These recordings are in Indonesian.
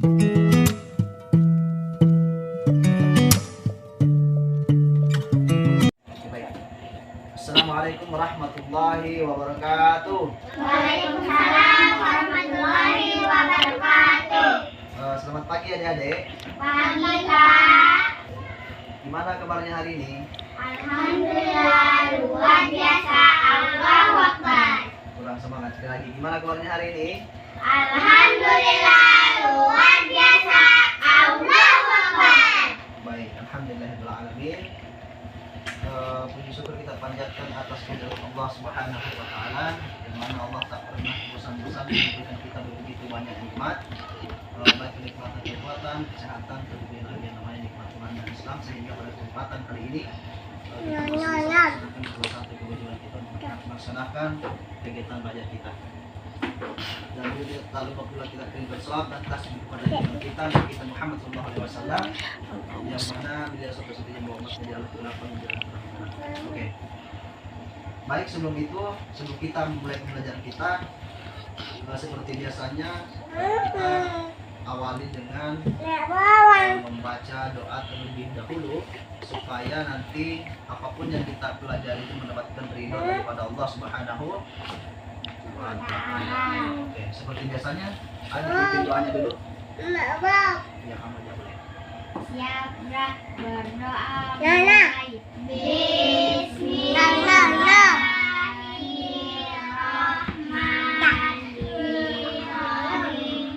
Assalamualaikum warahmatullahi wabarakatuh. Waalaikumsalam warahmatullahi wabarakatuh. Selamat pagi adik-adik. Pagi Kak. Gimana kabarnya hari ini? Alhamdulillah luar biasa. Allahu Akbar. Kurang semangat sekali lagi. Gimana kabarnya hari ini? Alhamdulillah luar biasa. Allahu Akbar. Baik, alhamdulillahirrahmanirrahim. Puji syukur kita panjatkan atas kehadirat Allah Subhanahu wa taala, yang mana Allah tak pernah bosan-bosan memberikan kita begitu banyak nikmat. Baik kenikmatan kekuatan, kesehatan, kemudian lagi yang namanya nikmat iman dan Islam, sehingga pada kesempatan kali ini kita masih bisa melaksanakan salah satu kewajiban kita untuk melaksanakan kegiatan belajar kita. Dan juga tak lupa pula kita kirimkan salam dan tasbih kepada Nabi kita Muhammad SAW, yang mana beliau satu-satunya bawa umatnya di alam kenapa menjalankan. Oke. Baik, sebelum itu, sebelum kita mulai belajar kita, seperti biasanya kita awali dengan membaca doa terlebih dahulu, supaya nanti apapun yang kita pelajari itu mendapatkan ridho daripada Allah Subhanahu wa taala. Oke, seperti biasanya, ada ikutin doanya dulu. Ya, kamu aja boleh. Siap berdoa. Bismillahirrahmanirrahim.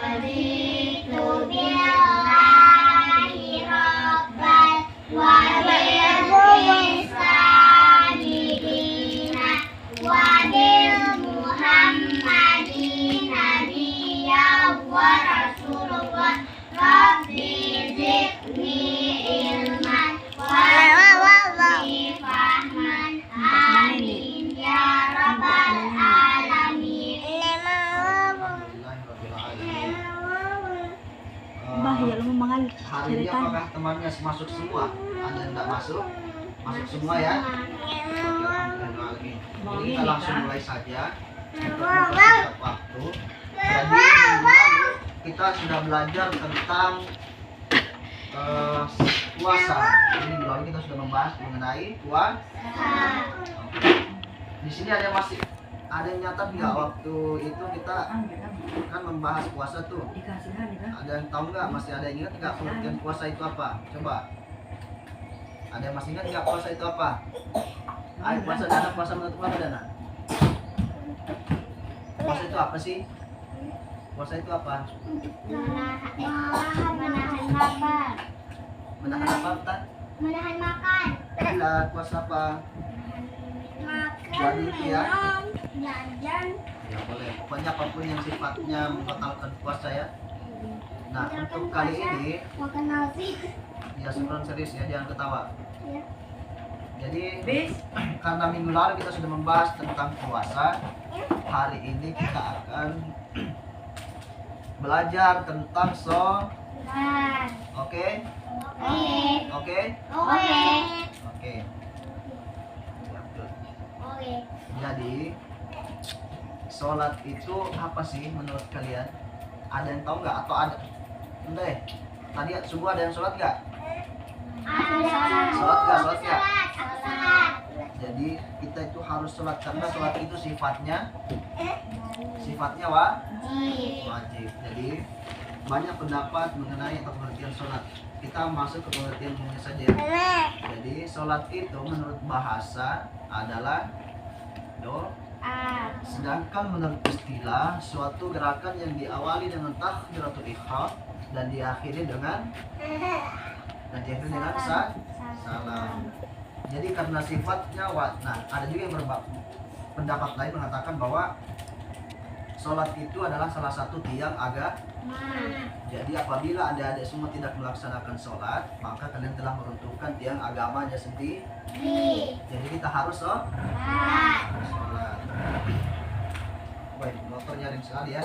Raditu billahi rabban wa bil islami dinan wa bil muhammadin nabiyyan wa rasulullah. Rabbi zidni ilman warzuqni fahman. Amin ya rabbal alamin. Bah, ya lu mau mengalir Hari ini apakah temannya masuk semua? Ada yang tidak masuk? Masuk semua ya? Alhamdulillah. Jadi kita langsung mulai saja untuk mempercepat waktu. Jadi minggu lalu kita sudah belajar tentang puasa. Jadi minggu lalu kita sudah membahas mengenai puasa. Di sini ada yang masih ada yang nyatat nggak waktu itu kita kan membahas puasa tuh? Ada yang tahu nggak? Masih ada yang ingat nggak pengertian puasa itu apa? Coba. Ada yang masih ingat nggak puasa itu apa? Ayo, puasa Dana, puasa menurut apa Dana? Puasa itu apa sih? Puasa itu apa? Menahan lapar. Menahan apa, Tan? Menahan makan. Tidak, puasa apa? Jadi ya? Jajan. Ya boleh. Pokoknya apapun yang sifatnya membatalkan puasa ya. Nah, untuk kali ini, Makan nasi. ya sebenarnya serius ya, jangan ketawa. Ya. Jadi, karena minggu lalu kita sudah membahas tentang puasa, hari ini kita akan belajar tentang sholat. Oke? Oke. Oke? Oke. Oke. Ya, betul. Oke. Jadi, sholat itu apa sih menurut kalian? Ada yang tahu nggak? Atau ada? Udah deh. Tadi semua ada yang sholat nggak? Sholat nggak? Sholat nggak? Jadi kita itu harus sholat karena sholat itu sifatnya wajib. Jadi banyak pendapat mengenai atau pengertian sholat. Kita masuk ke pengertian umumnya saja. Jadi sholat itu menurut bahasa adalah doa. Sedangkan menurut istilah suatu gerakan yang diawali dengan takbiratul ihram dan diakhiri dengan salam. Jadi karena sifatnya nah ada juga yang pendapat lain mengatakan bahwa sholat itu adalah salah satu tiang agama. Jadi apabila adik-adik semua tidak melaksanakan sholat, maka kalian telah meruntuhkan tiang agamanya sendiri. Jadi kita harus sholat. Baik, motor nyaring sekali ya.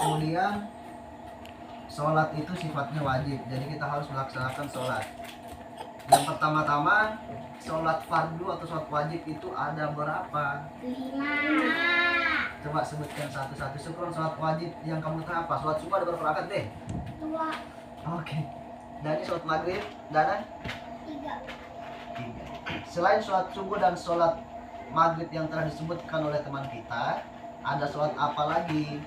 Kemudian sholat itu sifatnya wajib, jadi kita harus melaksanakan sholat. Yang pertama-tama, sholat fardu atau sholat wajib itu ada berapa? 5. Coba sebutkan satu-satu. Syukron, sholat wajib yang kamu tahu apa? Sholat subuh ada berapa rakaat deh? 2, Oke. Dan ini sholat maghrib, Dana? 3. 3. Selain sholat subuh dan sholat maghrib yang telah disebutkan oleh teman kita, ada sholat apa lagi?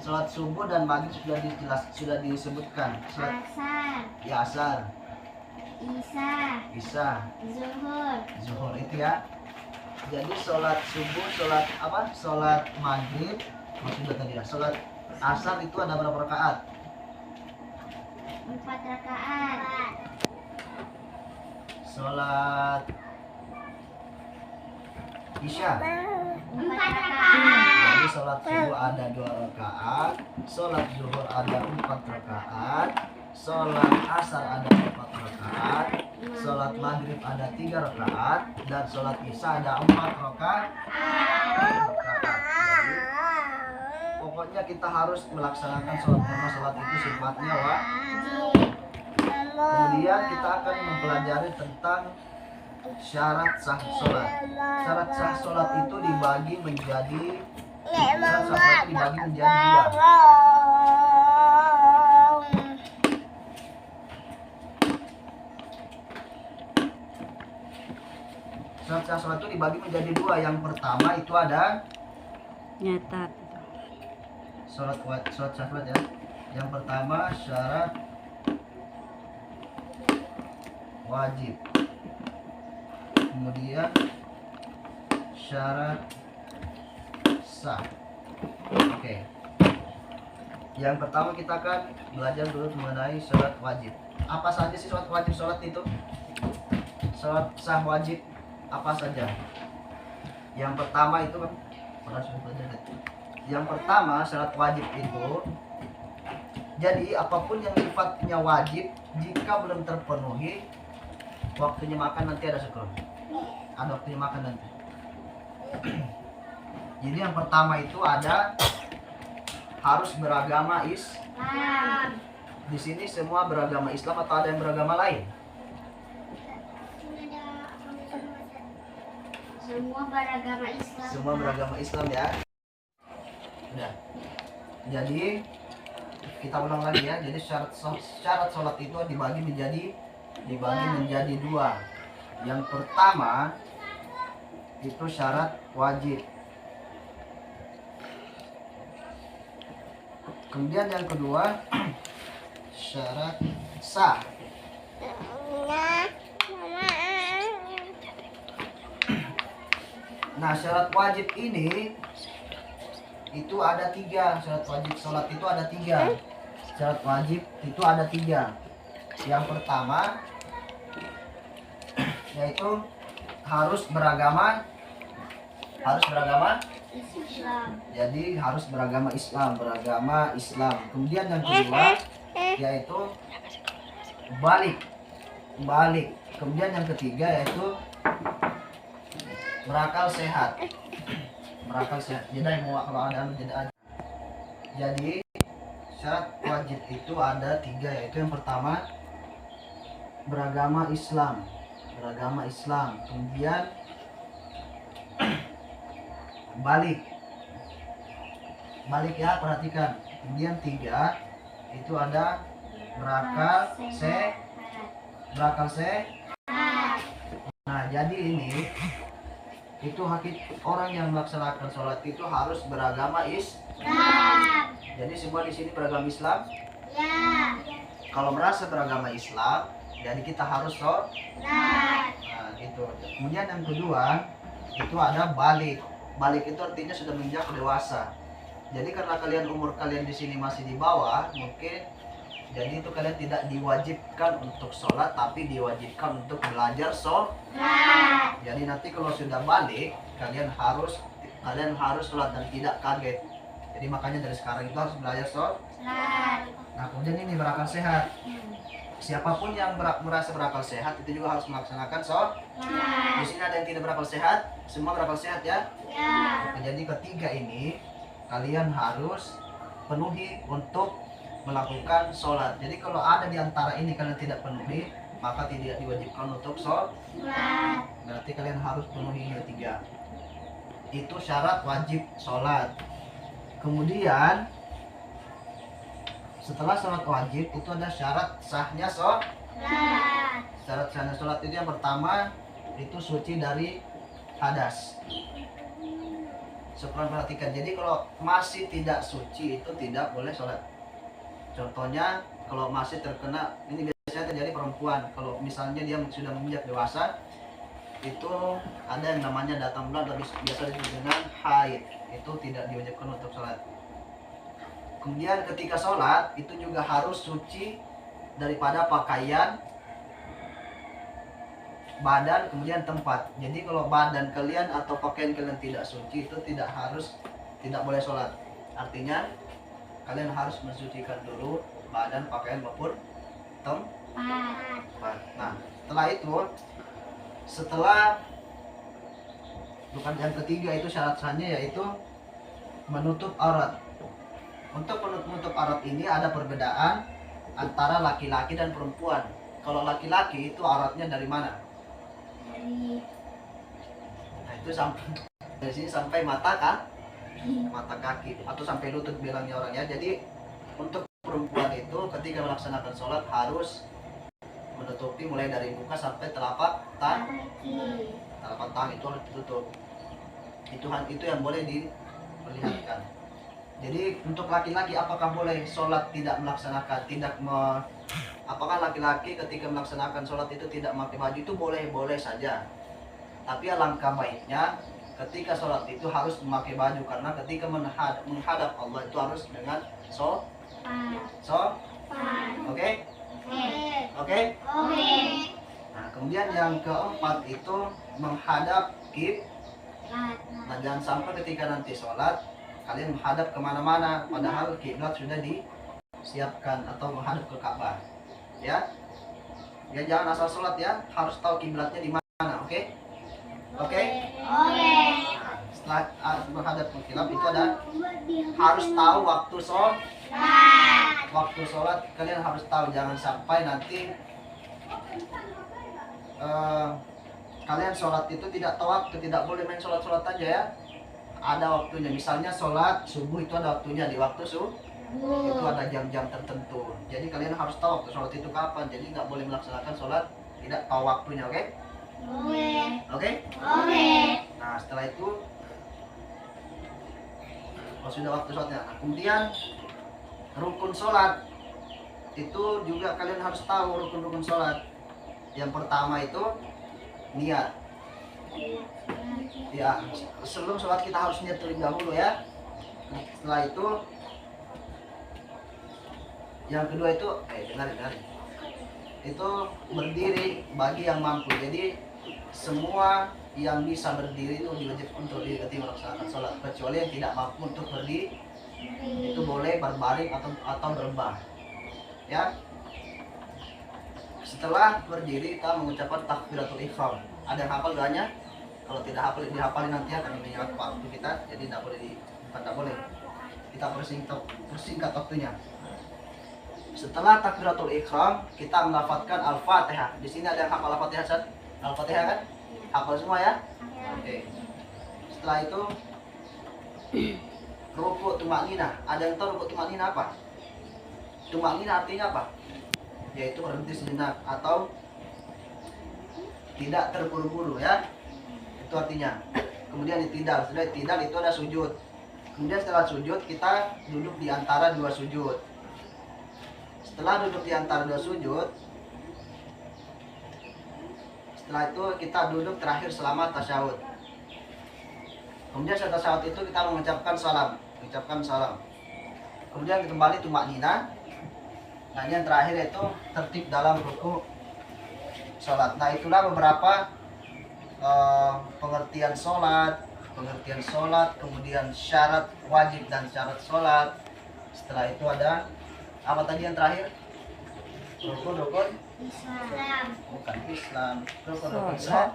Sholat subuh dan maghrib sudah disebutkan. Sholat Asar, ya asar, Isya, isya, Zuhur. zuhur itu ya. Jadi sholat subuh, sholat apa? Sholat maghrib, maksudnya tadi ya. Sholat asar itu ada berapa rakaat? 4 rakaat. Sholat isya. 4 rakaat. Jadi sholat subuh ada 2 rakaat, sholat zuhur ada 4 rakaat, sholat asar ada 4 rakaat, sholat maghrib ada 3 rakaat, dan sholat isya ada 4 rakaat. Jadi, pokoknya kita harus melaksanakan sholat karena sholat itu sifatnya wajib. Kemudian kita akan mempelajari tentang syarat sah sholat. Syarat sah sholat itu dibagi menjadi dua. Syarat sah sholat itu dibagi menjadi dua. Yang pertama itu ada Nyatat. sholat sah sholat ya. Yang pertama syarat wajib. Kemudian syarat sah. Oke. Yang pertama kita akan belajar dulu mengenai syarat wajib. Apa saja sih syarat wajib sholat itu? Syarat sah wajib apa saja? Yang pertama itu kan pernah sudah belajar kan? Yang pertama syarat wajib itu, jadi apapun yang sifatnya wajib jika belum terpenuhi, waktunya makan nanti ada syukur. Ada waktunya makan nanti. Jadi yang pertama itu ada harus beragama Islam. Di sini semua beragama Islam atau ada yang beragama lain? Semua beragama Islam. Semua beragama Islam ya. Udah. Jadi kita ulang lagi ya. Jadi syarat sholat itu dibagi menjadi dua. Yang pertama itu syarat wajib. Kemudian yang kedua syarat sah. Nah, syarat wajib ini itu ada 3. Syarat wajib sholat itu ada 3. Syarat wajib itu ada 3. Yang pertama yaitu harus beragama Islam. Jadi harus beragama Islam. Kemudian yang kedua yaitu balik. Kemudian yang ketiga yaitu berakal sehat. Jadi mau kalau ada jadi. Jadi syarat wajib itu ada 3, yaitu yang pertama beragama Islam. Kemudian balik ya, perhatikan. Kemudian 3 itu ada berakal sehat. Nah, jadi ini itu orang yang melaksanakan sholat itu harus beragama Islam. Jadi semua di sini beragama Islam. Ya. Kalau merasa beragama Islam, jadi kita harus sholat. Nah, gitu. Kemudian yang kedua itu ada balik. Balik itu artinya sudah menginjak dewasa. Jadi karena umur kalian di sini masih di bawah, mungkin jadi itu kalian tidak diwajibkan untuk sholat, tapi diwajibkan untuk belajar sholat. Jadi nanti kalau sudah balik, kalian harus sholat dan tidak kaget. Jadi makanya dari sekarang itu harus belajar sholat. Nah, kemudian ini berakal sehat. Siapapun yang merasa berakal sehat itu juga harus melaksanakan sholat. Di sini ada yang tidak berakal sehat, semua berakal sehat ya. Nah, jadi ketiga ini kalian harus penuhi untuk melakukan sholat. Jadi kalau ada di antara ini kalian tidak penuhi, maka tidak diwajibkan untuk sholat. Berarti kalian harus penuhi yang 3. itu syarat wajib sholat. Kemudian setelah sholat wajib itu ada syarat sahnya sholat. Syarat sahnya sholat itu yang pertama itu suci dari hadas. Sekarang perhatikan, jadi kalau masih tidak suci itu tidak boleh sholat. Contohnya kalau masih terkena, ini biasanya terjadi perempuan, kalau misalnya dia sudah menginjak dewasa itu ada yang namanya datang bulan, tapi biasa disebut dengan haid, itu tidak diwajibkan untuk sholat. Kemudian ketika sholat itu juga harus suci daripada pakaian, badan, kemudian tempat. Jadi kalau badan kalian atau pakaian kalian tidak suci itu tidak boleh sholat. Artinya kalian harus mensucikan dulu badan, pakaian maupun tempat. Nah setelah bukan yang ketiga itu syarat sahnya yaitu menutup aurat. Untuk menutup aurat ini ada perbedaan antara laki-laki dan perempuan. Kalau laki-laki itu auratnya dari mana? Nah itu dari sini sampai mata kaki atau sampai lutut bilangnya orangnya. Jadi untuk perempuan itu ketika melaksanakan sholat harus menutupi mulai dari muka sampai telapak tangan. Telapak tangan itu harus ditutup. Itu yang boleh diperlihatkan. Jadi untuk laki-laki apakah boleh sholat tidak melaksanakan, apakah laki-laki ketika melaksanakan sholat itu tidak memakai baju? Itu boleh saja. Tapi alangkah baiknya ketika sholat itu harus memakai baju, karena ketika menghadap Allah itu harus dengan Oke? Nah, kemudian yang keempat itu menghadap kiblat. Nah, jangan sampai ketika nanti sholat kalian menghadap kemana-mana, padahal kiblat sudah disiapkan atau menghadap ke Ka'bah. Ya, jangan asal sholat ya, harus tahu kiblatnya di mana. Oke? Nah, setelah menghadap ke kiblat itu harus tahu waktu sholat. Waktu sholat kalian harus tahu, jangan sampai nanti kalian sholat itu tidak tahu waktu. Tidak boleh main sholat aja ya, ada waktunya. Misalnya sholat subuh itu ada waktunya, di waktu subuh itu ada jam-jam tertentu. Jadi kalian harus tahu waktu sholat itu kapan. Jadi nggak boleh melaksanakan sholat tidak tahu waktunya. Oke? Nah setelah itu sudah waktu sholatnya. Nah, kemudian rukun sholat itu juga kalian harus tahu rukun sholat. Yang pertama itu niat. Ya, sebelum sholat kita harus niat terlebih dahulu ya. Setelah itu yang kedua itu dengar. Itu berdiri bagi yang mampu. Jadi semua yang bisa berdiri itu diwajibkan untuk ketika melaksanakan sholat, kecuali yang tidak mampu untuk berdiri itu boleh berbaring atau berbaring. Ya. Setelah berdiri kita mengucapkan takbiratul ihram. Ada yang hafal doanya? Kalau tidak hafal dihafalin nanti akan menyangkut waktu kita. Jadi tidak boleh. Kita persingkat waktunya. Setelah takbiratul ihram kita melafadzkan al-Fatihah. Di sini ada yang hafal al-Fatihah kan? Al-Fatihah kan? Hafal semua ya? Oke. Setelah itu ruku' tumakninah. Ada yang tahu ruku' tumakninah apa? Tumakninah artinya apa? Yaitu berhenti sejenak atau tidak terburu-buru ya. Itu artinya. Kemudian itidal. Setelah itidal itu ada sujud. Kemudian setelah sujud kita duduk di antara dua sujud. Setelah duduk di antara dua sujud, setelah itu kita duduk terakhir selama tasyahud. Kemudian setelah tasyahud itu kita mengucapkan salam. Kemudian kembali tumakninah. Nah yang terakhir itu tertib dalam ruku sholat. Nah itulah beberapa pengertian sholat, kemudian syarat wajib dan syarat sholat. Setelah itu ada apa tadi yang terakhir? Rukun Islam. Bukan Islam, rukun sholat.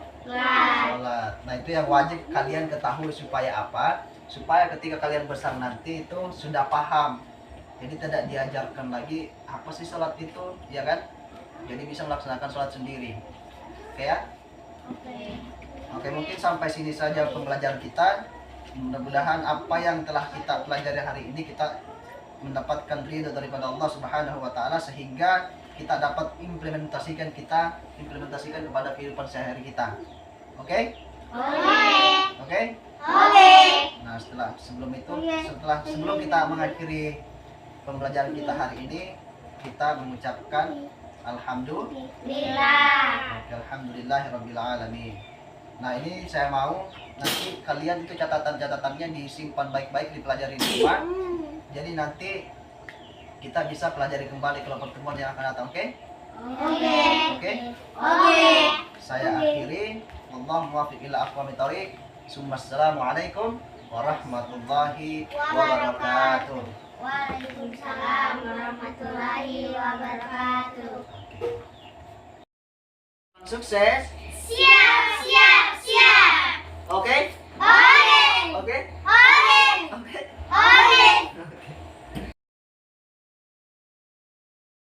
Nah itu yang wajib kalian ketahui supaya apa? Supaya ketika kalian bersama nanti itu sudah paham. Jadi tidak diajarkan lagi apa sih sholat itu, ya kan? Jadi bisa melaksanakan sholat sendiri. Oke ya? Oke, mungkin sampai sini saja pembelajaran kita. Mudah-mudahan apa yang telah kita pelajari hari ini kita mendapatkan ridho daripada Allah Subhanahu wa taala sehingga kita dapat implementasikan kepada kehidupan sehari-hari kita. Oke? Oke? Nah, sebelum kita mengakhiri pembelajaran kita hari ini, kita mengucapkan alhamdulillahirabbil alamin. Nah, ini saya mau nanti kalian itu catatan-catatannya disimpan baik-baik, dipelajari di rumah. Jadi nanti kita bisa pelajari kembali kalau pertemuan yang akan datang, oke? Oke. Saya akhiri. Wallahu muwaffiq ila aqwamit thoriq. Assalamualaikum warahmatullahi wabarakatuh. Waalaikumsalam warahmatullahi wabarakatuh. Sukses.